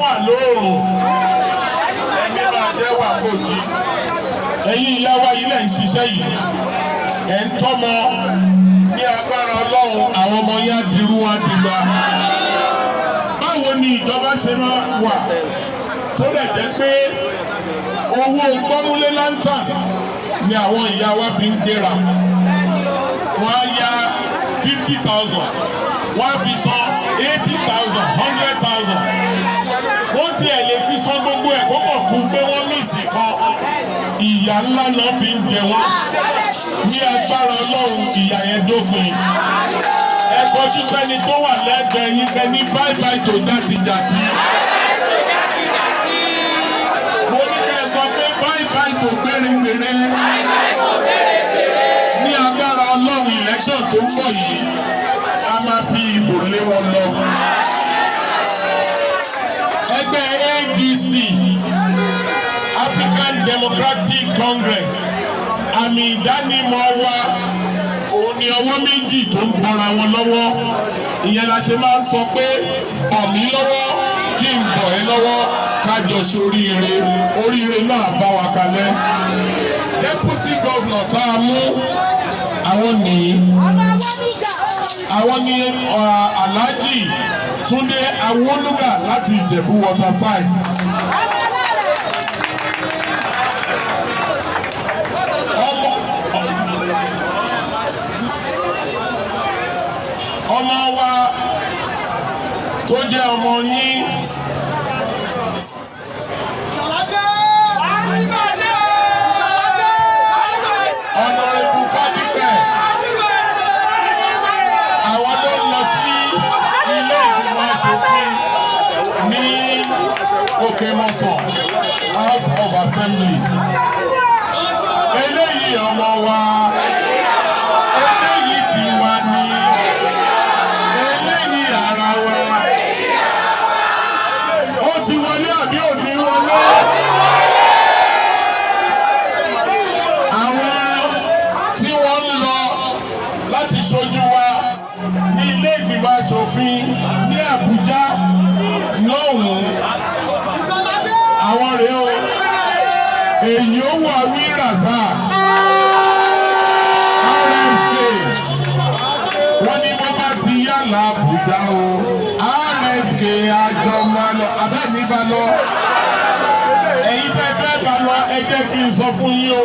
wà lóòrùn ẹni máa jẹ́ wà kò jí. Ẹ̀yin ìyá wa yìí lẹ̀ ń ṣiṣẹ́ yìí ẹ̀ ń tọ́mọ ní agbára Ọlọ́run àwọn ọmọ yẹn á dirú wá dìgbà. Báwo ni ìjọba ṣe máa wà tó dẹ̀ jẹ́ pé owó gbọ́múlé lantern ni àwọn ìyá wa fi ń gbéra? Wọ́n á yá 50,000, wọ́n á fi san 80,000, 100,000. Wọ́n tiẹ̀ lè ti san gbogbo ẹ̀ kókò kú pé wọ́n mísì kan. Ìyà ńlá náà fi ń jẹ wọ́n. Ní agbára Ọlọ́run ìyà yẹn dópin. Ẹ kọjú sẹ́ni tó wà lẹ́gbẹ̀ẹ́ yín kẹ́ ní bye bye tó jàtijàti. Mo ní kẹ́ ẹ sọ pé bye bye tó gbérégbèré. Ní agbára Ọlọ́run election tó ń bọ̀ yìí, a máa fi ìbò lé wọn lọ. Ẹgbẹ́ ADC, African Democratic Congress, àmì ìdánimọ̀ wa òun ni ọwọ́ méjì tó ń bọ́ra wọn lọ́wọ́. Ìyẹn la ṣe máa ń sọ pé bọ̀ mí lọ́wọ́ kí n bọ̀ ẹ́ lọ́wọ́ kájọ ṣoríire, oríire náà bá wa kalẹ̀. Deputy Governor tá a mú àwọn nìyí. Àwọn ni Alhaji Túndé Awólúgà láti Ìjẹ̀bú Waterside. Ọmọ wa tó jẹ́ ọmọ yín Honorable Fadipẹ̀, àwọn ló lọ sí ilé ìgbìmọ̀ aṣòfin ní Òkèmọ̀sán House of Assembly. Eléyìí ọmọ wa, eléyìí ti wá ní, eléyìí ara wa. Ó ti wọlé àbí ò ní wọlé? Àwọn tí wọ́n ń lọ láti ṣojú wa ní ilé ìgbìmọ̀ aṣòfin ní Àbújá lọ́hùn-ún. Àwọn rèé o, èyí ó wà wí ràzà. Wọ́n ní wọ́n bá ti yàrá Àbújá o. RSK àjọ máa lọ, abẹ́ni bá lọ. Ẹ̀yin tẹ́ fẹ́ bá lọ, ẹ jẹ́ kí n sọ fún yín o.